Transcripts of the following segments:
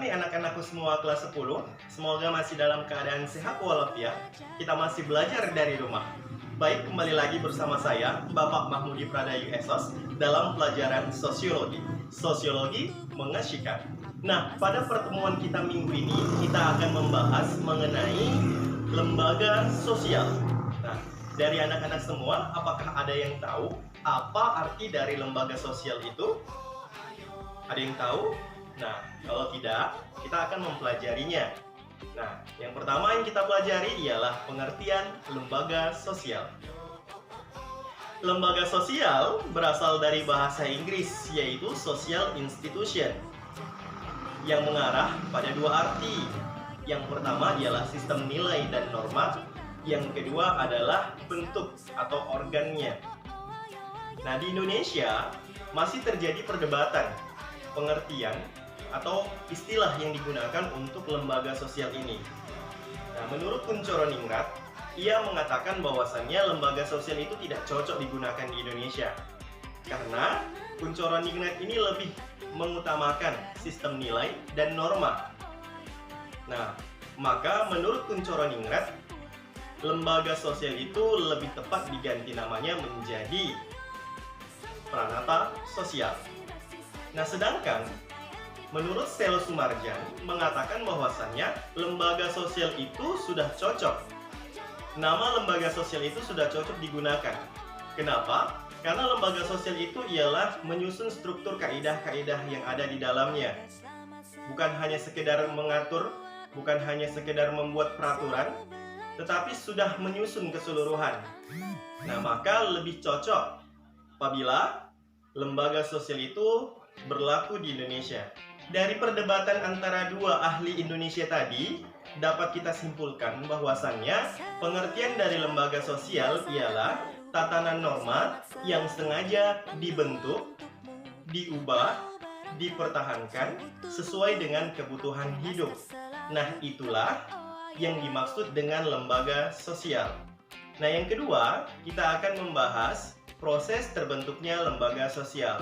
nih anak-anakku semua kelas 10? Semoga masih dalam keadaan sehat walafiat. Kita masih belajar dari rumah. Baik, kembali lagi bersama saya, Bapak Mahmudi Pradayu Esos, dalam pelajaran Sosiologi. Sosiologi mengasyikkan. Nah, pada pertemuan kita minggu ini, kita akan membahas mengenai lembaga sosial. Nah, dari anak-anak semua, apakah ada yang tahu apa arti dari lembaga sosial itu? Ada yang tahu? Nah, kalau tidak, kita akan mempelajarinya. Nah, yang pertama yang kita pelajari ialah pengertian lembaga sosial. Lembaga sosial berasal dari bahasa Inggris, yaitu social institution, yang mengarah pada dua arti. Yang pertama ialah sistem nilai dan norma, yang kedua adalah bentuk atau organnya. Nah, di Indonesia masih terjadi perdebatan pengertian atau istilah yang digunakan untuk lembaga sosial ini. Nah, menurut Kuncoro Ningrat, ia mengatakan bahwasannya lembaga sosial itu tidak cocok digunakan di Indonesia. Karena Kuncoro Ningrat ini lebih mengutamakan sistem nilai dan norma. Nah, maka menurut Kuncoro Ningrat, lembaga sosial itu lebih tepat diganti namanya menjadi pranata sosial. Nah, sedangkan menurut Selo Sumarjan mengatakan bahwasannya lembaga sosial itu sudah cocok. Nama lembaga sosial itu sudah cocok digunakan. Kenapa? Karena lembaga sosial itu ialah menyusun struktur kaidah-kaidah yang ada di dalamnya. Bukan hanya sekedar mengatur, bukan hanya sekedar membuat peraturan, tetapi sudah menyusun keseluruhan. Nah, maka lebih cocok apabila lembaga sosial itu berlaku di Indonesia. Dari perdebatan antara dua ahli Indonesia tadi, dapat kita simpulkan bahwasannya pengertian dari lembaga sosial ialah tatanan norma yang sengaja dibentuk, diubah, dipertahankan sesuai dengan kebutuhan hidup. Nah, itulah yang dimaksud dengan lembaga sosial. Nah, yang kedua, kita akan membahas proses terbentuknya lembaga sosial.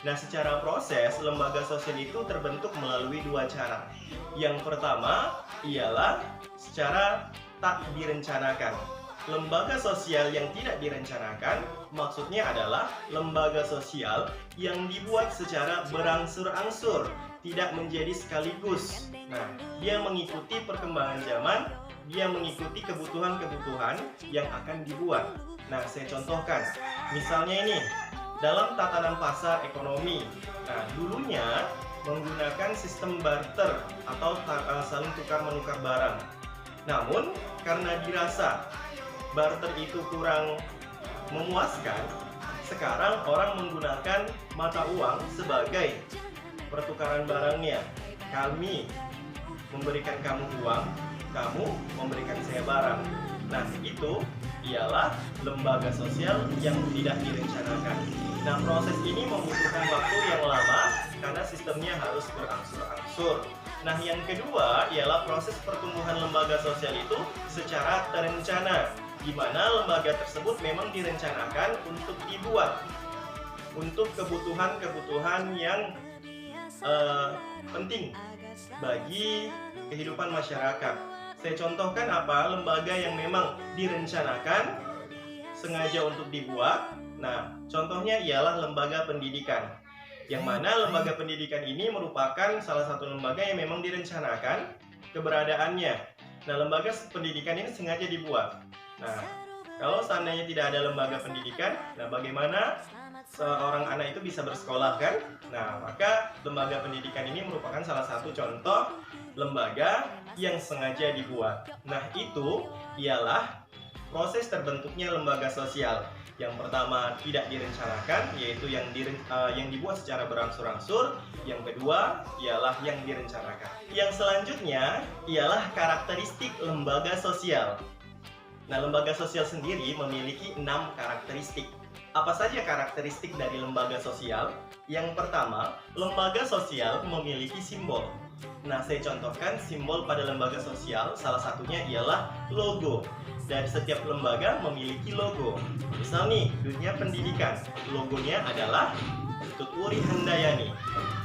Nah, secara proses, lembaga sosial itu terbentuk melalui dua cara. Yang pertama ialah secara tak direncanakan. Lembaga sosial yang tidak direncanakan maksudnya adalah lembaga sosial yang dibuat secara berangsur-angsur, tidak menjadi sekaligus. Nah, dia mengikuti perkembangan zaman, dia mengikuti kebutuhan-kebutuhan yang akan dibuat. Nah, saya contohkan. Misalnya ini, dalam tatanan pasar ekonomi. Nah, dulunya menggunakan sistem barter atau saling tukar-menukar barang. Namun, karena dirasa barter itu kurang memuaskan, sekarang orang menggunakan mata uang sebagai pertukaran barangnya. Kami memberikan kamu uang, kamu memberikan saya barang. Nah, itu ialah lembaga sosial yang tidak direncanakan. Nah, proses ini membutuhkan waktu yang lama karena sistemnya harus berangsur-angsur. Nah, yang kedua ialah proses pertumbuhan lembaga sosial itu secara terencana, di mana lembaga tersebut memang direncanakan untuk dibuat untuk kebutuhan-kebutuhan yang penting bagi kehidupan masyarakat. Saya contohkan apa? Lembaga yang memang direncanakan sengaja untuk dibuat. Nah, contohnya ialah lembaga pendidikan. Yang mana lembaga pendidikan ini merupakan salah satu lembaga yang memang direncanakan keberadaannya. Nah, lembaga pendidikan ini sengaja dibuat. Nah, kalau seandainya tidak ada lembaga pendidikan, nah bagaimana seorang anak itu bisa bersekolah, kan? Nah, maka lembaga pendidikan ini merupakan salah satu contoh lembaga yang sengaja dibuat. Nah, itu ialah proses terbentuknya lembaga sosial. Yang pertama tidak direncanakan, yaitu yang dibuat secara berangsur-angsur. Yang kedua ialah yang direncanakan. Yang selanjutnya ialah karakteristik lembaga sosial. Nah, lembaga sosial sendiri memiliki 6 karakteristik. Apa saja karakteristik dari lembaga sosial? Yang pertama, lembaga sosial memiliki simbol. Nah, saya contohkan simbol pada lembaga sosial, salah satunya ialah logo. Dari setiap lembaga memiliki logo. Misal nih, dunia pendidikan, logonya adalah Tuturi Handayani.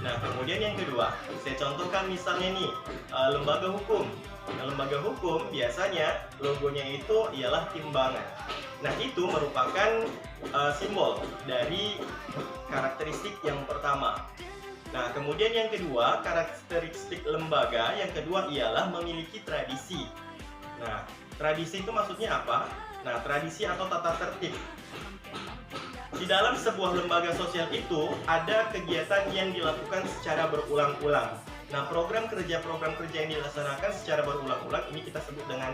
Nah, kemudian yang kedua, saya contohkan misalnya nih, lembaga hukum. Nah, lembaga hukum biasanya logonya itu ialah timbangan. Nah, itu merupakan simbol dari karakteristik yang pertama. Nah, kemudian yang kedua, karakteristik lembaga yang kedua ialah memiliki tradisi. Nah, tradisi itu maksudnya apa? Nah, tradisi atau tata tertib. Di dalam sebuah lembaga sosial itu ada kegiatan yang dilakukan secara berulang-ulang. Nah, program kerja yang dilaksanakan secara berulang-ulang ini kita sebut dengan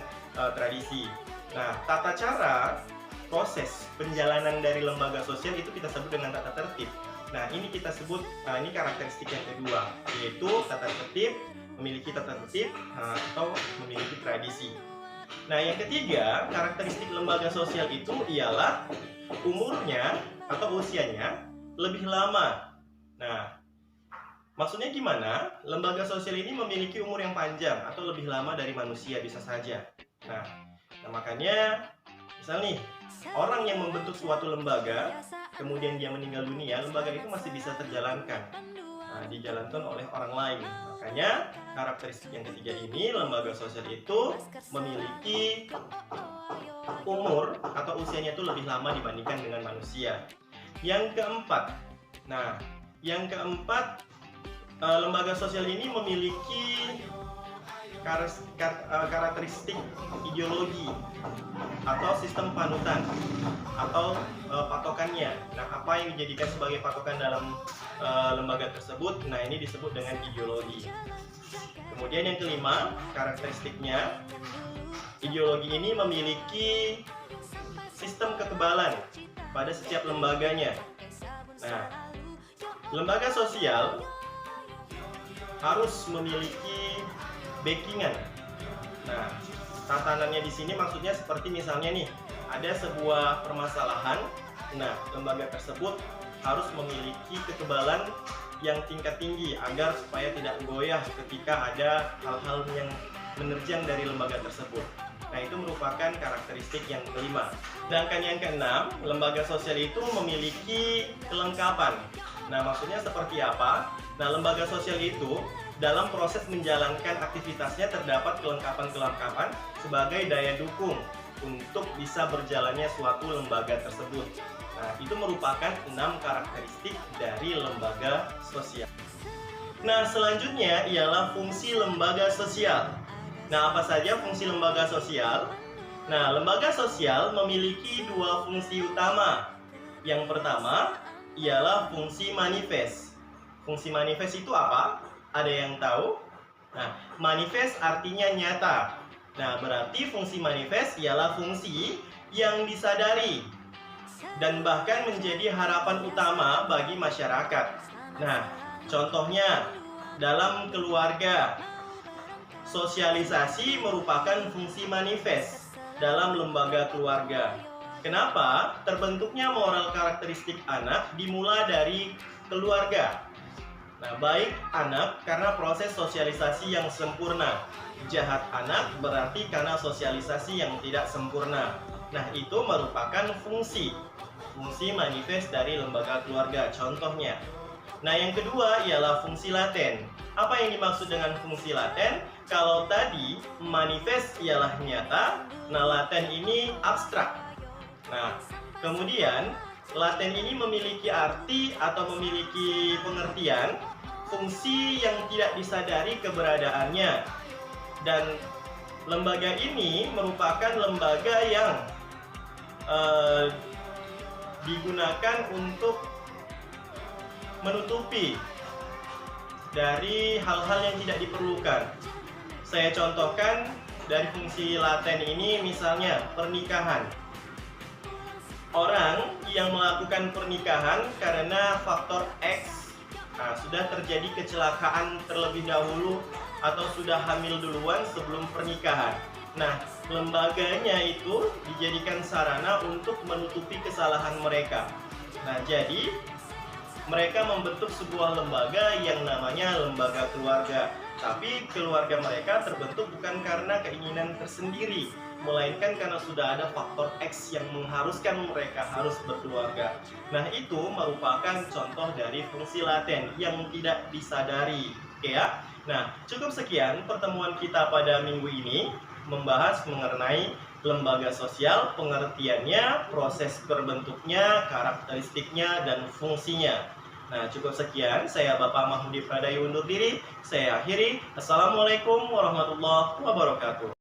tradisi. Nah, tata cara proses penjalanan dari lembaga sosial itu kita sebut dengan tata tertib. Nah, ini kita sebut, ini karakteristik yang kedua, yaitu tata tertib, memiliki tata tertib atau memiliki tradisi. Nah, yang ketiga, karakteristik lembaga sosial itu ialah umurnya atau usianya lebih lama. Nah, maksudnya gimana? Lembaga sosial ini memiliki umur yang panjang atau lebih lama dari manusia bisa saja. Nah makanya misal nih, orang yang membentuk suatu lembaga kemudian dia meninggal dunia, lembaga itu masih bisa terjalankan, dijalankan oleh orang lain. Makanya karakteristik yang ketiga ini, lembaga sosial itu memiliki umur atau usianya itu lebih lama dibandingkan dengan manusia. Yang keempat, lembaga sosial ini memiliki karakteristik ideologi atau sistem panutan atau patokannya. Nah, apa yang dijadikan sebagai patokan dalam lembaga tersebut? Nah, ini disebut dengan ideologi. Kemudian yang kelima, karakteristiknya, ideologi ini memiliki sistem kekebalan pada setiap lembaganya. Nah, lembaga sosial harus memiliki backingan. Nah, tatanannya di sini maksudnya seperti misalnya nih, ada sebuah permasalahan. Nah, lembaga tersebut harus memiliki kekebalan yang tingkat tinggi agar supaya tidak goyah ketika ada hal-hal yang menerjang dari lembaga tersebut. Nah, itu merupakan karakteristik yang kelima. Sedangkan yang keenam, lembaga sosial itu memiliki kelengkapan. Nah, maksudnya seperti apa? Nah, lembaga sosial itu dalam proses menjalankan aktivitasnya terdapat kelengkapan-kelengkapan sebagai daya dukung untuk bisa berjalannya suatu lembaga tersebut. Nah, itu merupakan 6 karakteristik dari lembaga sosial. Nah, selanjutnya ialah fungsi lembaga sosial. Nah, apa saja fungsi lembaga sosial? Nah, lembaga sosial memiliki 2 fungsi utama. Yang pertama ialah fungsi manifest. Fungsi manifest itu apa? Ada yang tahu? Nah, manifest artinya nyata. Nah, berarti fungsi manifest ialah fungsi yang disadari dan bahkan menjadi harapan utama bagi masyarakat. Nah, contohnya dalam keluarga, sosialisasi merupakan fungsi manifest dalam lembaga keluarga. Kenapa? Terbentuknya moral karakteristik anak dimulai dari keluarga. Nah, baik anak karena proses sosialisasi yang sempurna. Jahat anak berarti karena sosialisasi yang tidak sempurna. Nah, itu merupakan fungsi manifest dari lembaga keluarga. Contohnya. Nah, yang kedua ialah fungsi laten. Apa yang dimaksud dengan fungsi laten? Kalau tadi manifest ialah nyata, nah laten ini abstrak. Nah, kemudian laten ini memiliki arti atau memiliki pengertian fungsi yang tidak disadari keberadaannya. Dan lembaga ini merupakan lembaga yang digunakan untuk menutupi dari hal-hal yang tidak diperlukan. Saya contohkan dari fungsi laten ini, misalnya pernikahan. Orang yang melakukan pernikahan karena faktor X, sudah terjadi kecelakaan terlebih dahulu atau sudah hamil duluan sebelum pernikahan. Nah, lembaganya itu dijadikan sarana untuk menutupi kesalahan mereka. Nah, jadi mereka membentuk sebuah lembaga yang namanya lembaga keluarga. Tapi keluarga mereka terbentuk bukan karena keinginan tersendiri, melainkan karena sudah ada faktor X yang mengharuskan mereka harus berkeluarga. Nah, itu merupakan contoh dari fungsi laten yang tidak disadari. Oke ya? Nah, cukup sekian pertemuan kita pada minggu ini membahas mengenai lembaga sosial, pengertiannya, proses berbentuknya, karakteristiknya, dan fungsinya. Nah, cukup sekian. Saya Bapak Mahmudi Pradayu undur diri. Saya akhiri. Assalamualaikum warahmatullahi wabarakatuh.